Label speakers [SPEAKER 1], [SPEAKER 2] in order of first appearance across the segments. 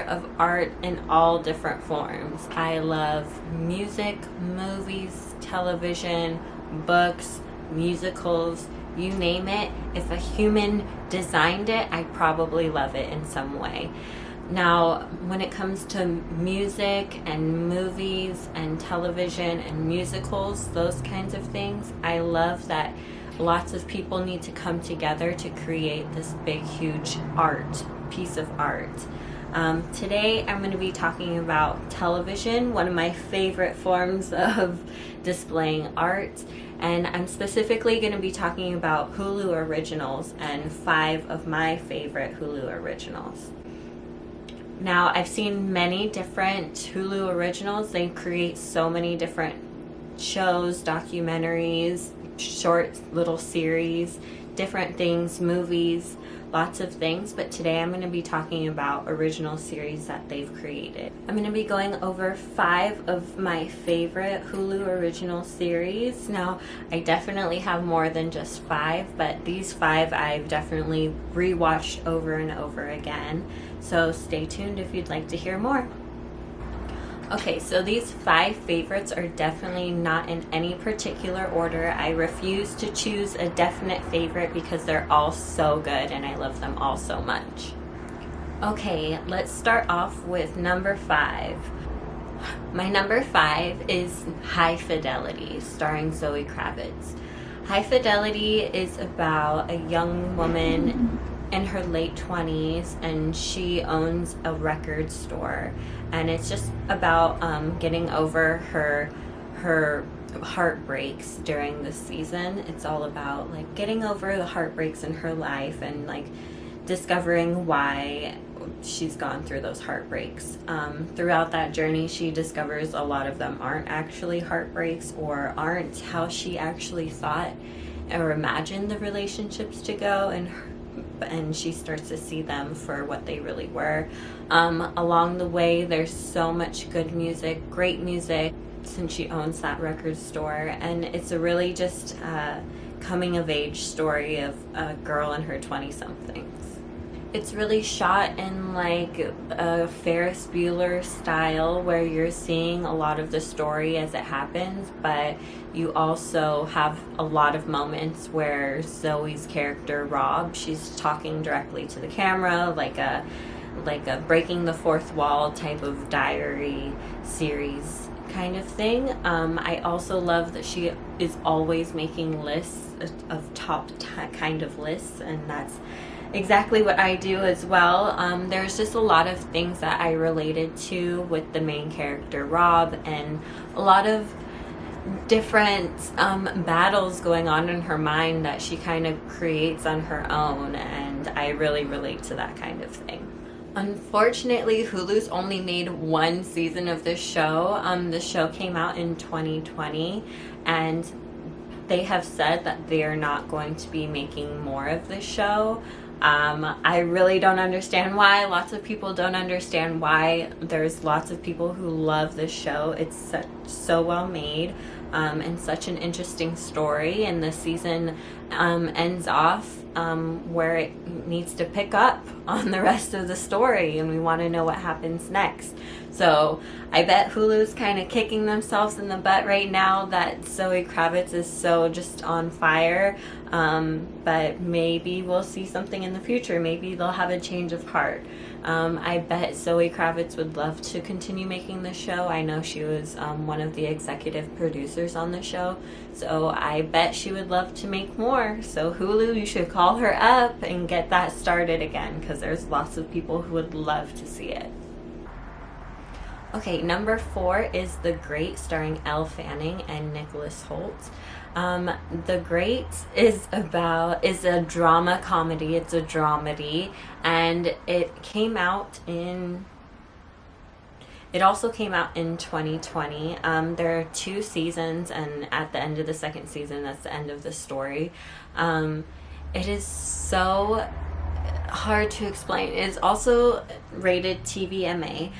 [SPEAKER 1] of art in all different forms. I love music, movies, television, books, musicals, you name it. If a human designed it, I probably love it in some way. Now, when it comes to music and movies and television and musicals, those kinds of things, I love that lots of people need to come together to create this big, huge piece of art. Today, I'm going to be talking about television, one of my favorite forms of displaying art. And I'm specifically going to be talking about Hulu Originals and 5 of my favorite Hulu Originals. Now, I've seen many different Hulu Originals. They create so many different shows, documentaries, short little series, different things, movies, lots of things. But today I'm going to be talking about original series that they've created. I'm going to be going over 5 of my favorite Hulu original series. Now, I definitely have more than just 5, but these 5 I've definitely rewatched over and over again. So stay tuned if you'd like to hear more. Okay, so these 5 favorites are definitely not in any particular order. I refuse to choose a definite favorite because they're all so good and I love them all so much. Okay, let's start off with number 5. My number 5 is High Fidelity, starring Zoe Kravitz. High Fidelity is about a young woman in her late 20s, and she owns a record store, and it's just about getting over her heartbreaks during the season. It's all about like getting over the heartbreaks in her life and like discovering why she's gone through those heartbreaks. Throughout that journey, she discovers a lot of them aren't actually heartbreaks or aren't how she actually thought or imagined the relationships to go, and she starts to see them for what they really were. Along the way, there's so much good music, great music, since she owns that record store, and it's a really just coming of age story of a girl in her 20-somethings. It's really shot in like a Ferris Bueller style where you're seeing a lot of the story as it happens, but you also have a lot of moments where Zoe's character, Rob, she's talking directly to the camera, like a breaking the fourth wall type of diary series kind of thing. I also love that she is always making lists of kind of lists, and that's exactly what I do as well. There's just a lot of things that I related to with the main character, Rob, and a lot of different battles going on in her mind that she kind of creates on her own, and I really relate to that kind of thing. Unfortunately, Hulu's only made 1 season of this show. The show came out in 2020, and they have said that they are not going to be making more of this show. I really don't understand why. Lots of people don't understand why. There's lots of people who love this show. It's so well made, and such an interesting story. And the season ends off where it needs to pick up on the rest of the story, and we want to know what happens next. So I bet Hulu's kind of kicking themselves in the butt right now that Zoe Kravitz is so just on fire. But maybe we'll see something in the future. Maybe they'll have a change of heart. I bet Zoe Kravitz would love to continue making the show. I know she was one of the executive producers on the show, so I bet she would love to make more. So Hulu, you should call her up and get that started again, because there's lots of people who would love to see it. Okay, number 4 is The Great, starring Elle Fanning and Nicholas Hoult. The Great is a drama comedy. It's a dramedy, and it also came out in 2020. There are 2 seasons, and at the end of the second season, that's the end of the story. It is so hard to explain. It is also rated TVMA.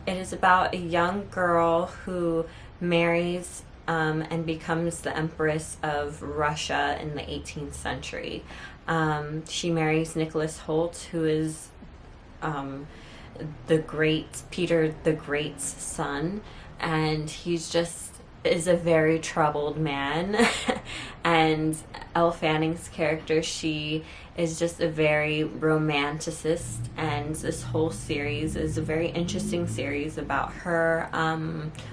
[SPEAKER 1] It is about a young girl who marries and becomes the Empress of Russia in the 18th century. She marries Nicholas Hoult, who is Peter the Great's son, and he's just is a very troubled man. And Elle Fanning's character, she is just a very romanticist, and this whole series is a very interesting series about her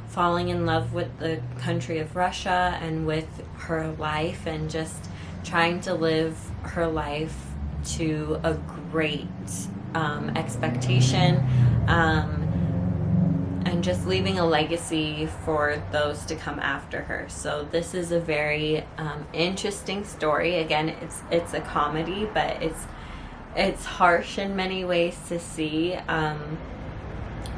[SPEAKER 1] falling in love with the country of Russia and with her life, and just trying to live her life to a great expectation, and just leaving a legacy for those to come after her. So this is a very interesting story. Again, it's a comedy, but it's harsh in many ways to see,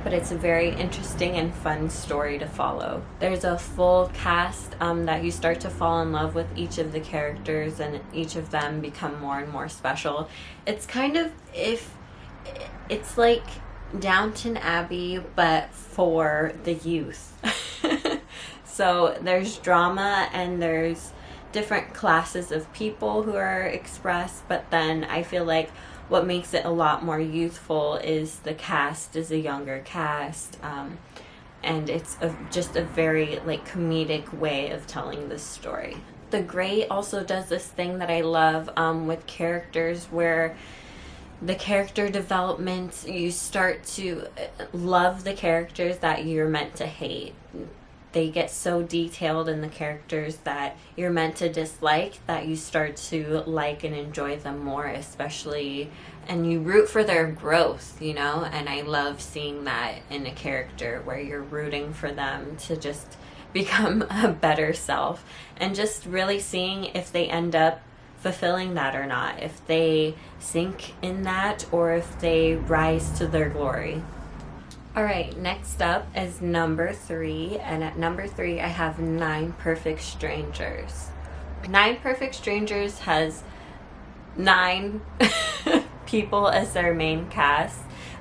[SPEAKER 1] but it's a very interesting and fun story to follow. There's a full cast that you start to fall in love with each of the characters, and each of them become more and more special. It's kind of, it's like Downton Abbey, but for the youth. So there's drama, and there's different classes of people who are expressed, but then I feel like what makes it a lot more youthful is the cast is a younger cast, and it's just a very like comedic way of telling this story. The Grey also does this thing that I love with characters, where the character development, you start to love the characters that you're meant to hate. They get so detailed in the characters that you're meant to dislike, that you start to like and enjoy them more, especially, and you root for their growth, you know. And I love seeing that in a character, where you're rooting for them to just become a better self, and just really seeing if they end up fulfilling that or not, if they sink in that, or if they rise to their glory. Alright, next up is number 3, and at number 3 I have 9 Perfect Strangers. 9 Perfect Strangers has 9 people as their main cast,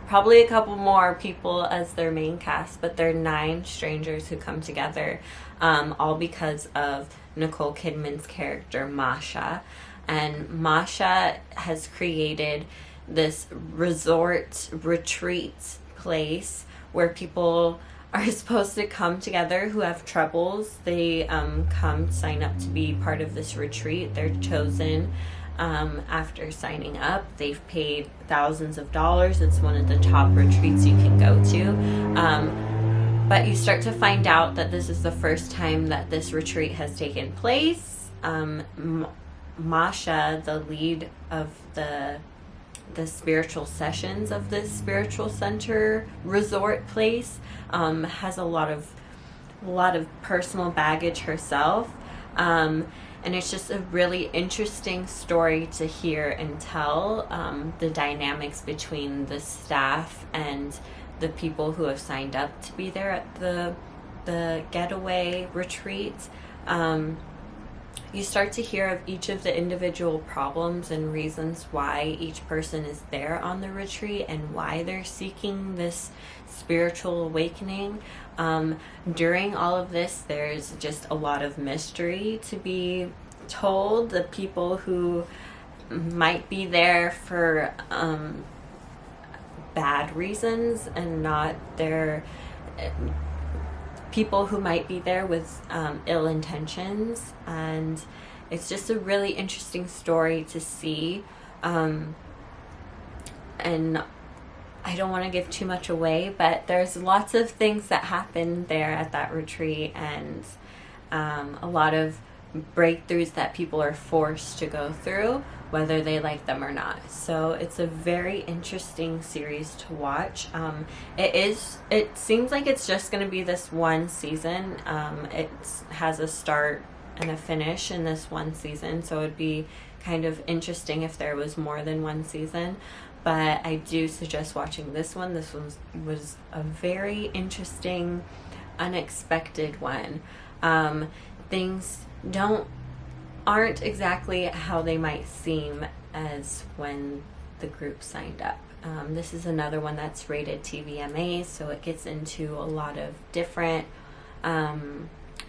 [SPEAKER 1] probably a couple more people as their main cast, but they're 9 strangers who come together, all because of Nicole Kidman's character Masha. And Masha has created this resort retreat place where people are supposed to come together who have troubles. They come sign up to be part of this retreat. They're chosen after signing up. They've paid thousands of dollars. It's one of the top retreats you can go to. But you start to find out that this is the first time that this retreat has taken place. Masha, the lead of the spiritual sessions of this spiritual center resort place, has a lot of personal baggage herself, and it's just a really interesting story to hear and tell, the dynamics between the staff and the people who have signed up to be there at the getaway retreat. You start to hear of each of the individual problems and reasons why each person is there on the retreat, and why they're seeking this spiritual awakening. During all of this, there's just a lot of mystery to be told. The people who might be there for bad reasons, and not their people who might be there with ill intentions. And it's just a really interesting story to see, and I don't want to give too much away, but there's lots of things that happen there at that retreat, and a lot of breakthroughs that people are forced to go through, whether they like them or not. So it's a very interesting series to watch. It seems like it's just going to be this one season. It has a start and a finish in this one season, so it'd be kind of interesting if there was more than one season. But I do suggest watching this one. This one was a very interesting, unexpected one. Things aren't exactly how they might seem as when the group signed up. This is another one that's rated TVMA, so it gets into a lot of different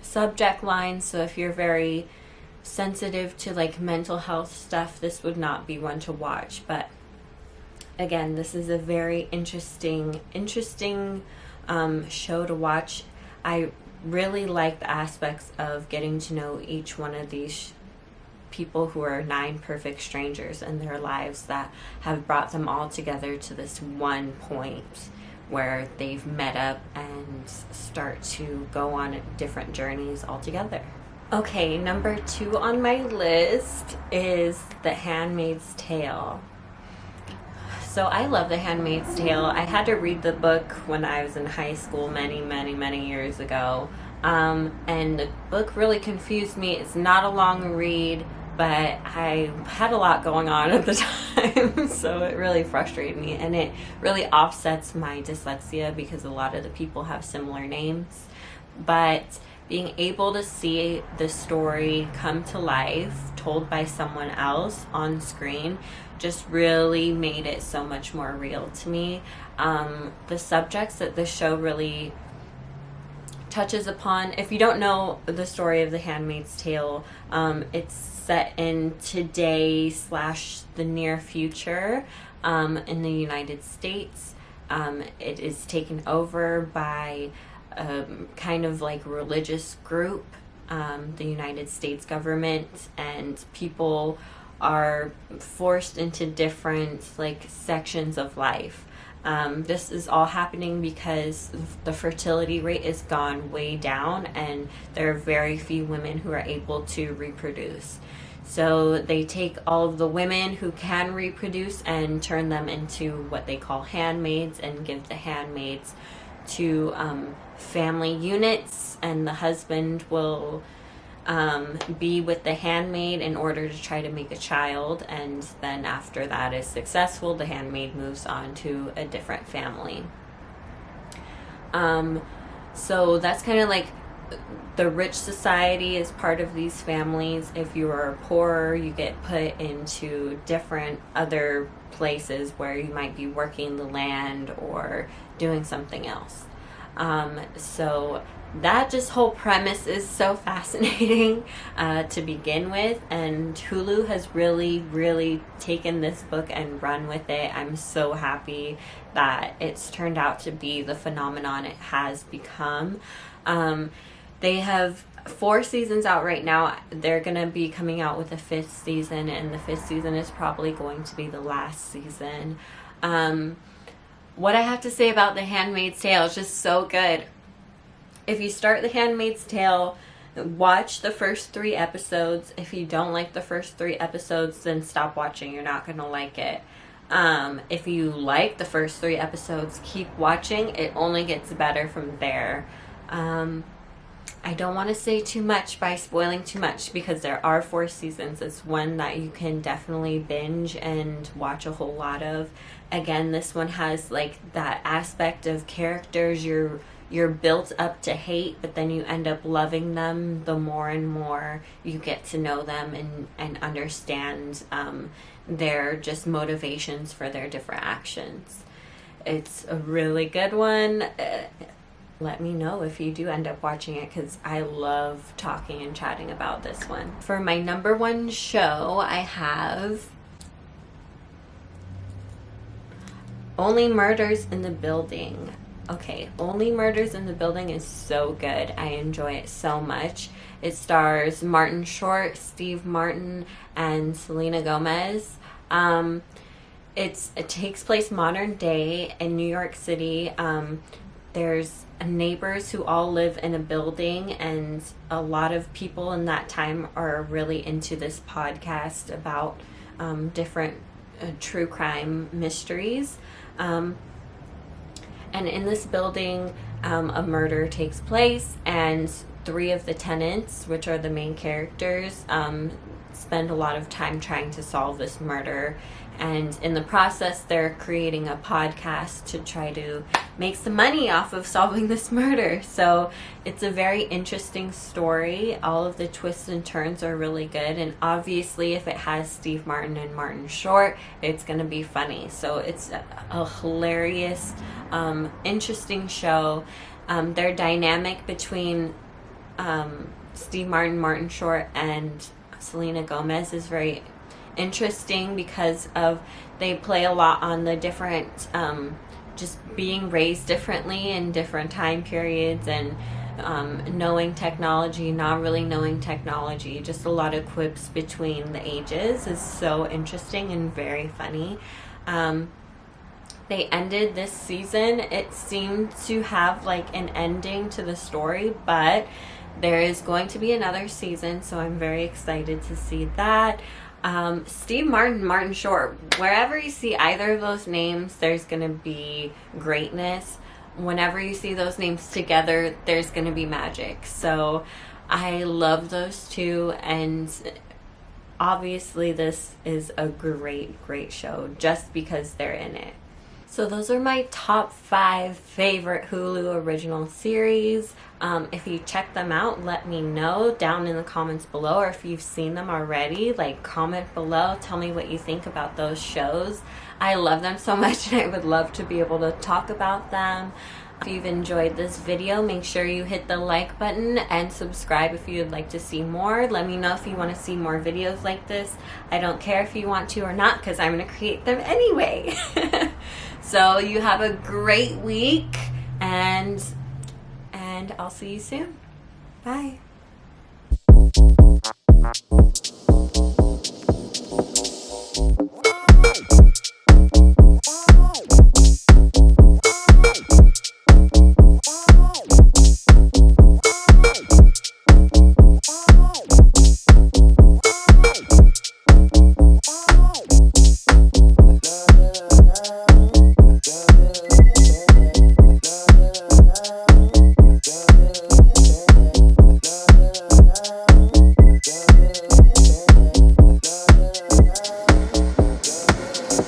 [SPEAKER 1] subject lines. So if you're very sensitive to like mental health stuff, this would not be one to watch. But again, this is a very interesting show to watch. I really like the aspects of getting to know each one of these people who are 9 perfect strangers in their lives that have brought them all together to this one point where they've met up and start to go on different journeys all together. Okay, number 2 on my list is The Handmaid's Tale. So I love The Handmaid's Tale. I had to read the book when I was in high school many years ago. And the book really confused me. It's not a long read, but I had a lot going on at the time, so it really frustrated me. And it really offsets my dyslexia because a lot of the people have similar names. But being able to see the story come to life, told by someone else on screen, just really made it so much more real to me. The subjects that the show really touches upon, if you don't know the story of The Handmaid's Tale, it's set in today / the near future in the United States. It is taken over by kind of like religious group, the United States government, and people are forced into different like sections of life. This is all happening because the fertility rate is gone way down and there are very few women who are able to reproduce. So they take all of the women who can reproduce and turn them into what they call handmaids and give the handmaids to family units, and the husband will be with the handmaid in order to try to make a child, and then after that is successful, the handmaid moves on to a different family. So that's kind of like the rich society is part of these families. If you are poorer, you get put into different other places where you might be working the land or doing something else. So that just whole premise is so fascinating to begin with, and Hulu has really taken this book and run with it. I'm so happy that it's turned out to be the phenomenon it has become. They have 4 seasons out right now. They're going to be coming out with a 5th season, and the 5th season is probably going to be the last season. What I have to say about The Handmaid's Tale is just so good. If you start The Handmaid's Tale, watch the first 3 episodes. If you don't like the first 3 episodes, then stop watching. You're not going to like it. If you like the first 3 episodes, keep watching. It only gets better from there. I don't want to say too much by spoiling too much because there are 4 seasons. It's one that you can definitely binge and watch a whole lot of. Again, this one has like that aspect of characters you're built up to hate, but then you end up loving them the more and more you get to know them and understand their just motivations for their different actions. It's a really good one. Let me know if you do end up watching it because I love talking and chatting about this one. For my number 1 show, I have Only Murders in the Building. Okay, Only Murders in the Building is so good. I enjoy it so much. It stars Martin Short, Steve Martin, and Selena Gomez. It takes place modern day in New York City. There's neighbors who all live in a building, and a lot of people in that time are really into this podcast about different true crime mysteries. And in this building, a murder takes place, and 3 of the tenants, which are the main characters, spend a lot of time trying to solve this murder. And in the process, they're creating a podcast to try to make some money off of solving this murder. So it's a very interesting story. All of the twists and turns are really good. And obviously, if it has Steve Martin and Martin Short, it's going to be funny. So it's a hilarious, interesting show. Their dynamic between Steve Martin, Martin Short, and Selena Gomez is very interesting because of they play a lot on the different just being raised differently in different time periods, and knowing technology, not really knowing technology. Just a lot of quips between the ages is so interesting and very funny. They ended this season. It seemed to have like an ending to the story, but there is going to be another season, so I'm very excited to see that. Steve Martin, Martin Short, wherever you see either of those names, there's going to be greatness. Whenever you see those names together, there's going to be magic. So I love those two, and obviously this is a great, great show just because they're in it. So those are my top 5 favorite Hulu original series. If you check them out, let me know down in the comments below, or if you've seen them already, like comment below, tell me what you think about those shows. I love them so much and I would love to be able to talk about them. If you've enjoyed this video, make sure you hit the like button and subscribe if you'd like to see more. Let me know if you want to see more videos like this. I don't care if you want to or not, because I'm going to create them anyway. So you have a great week, and I'll see you soon. Bye.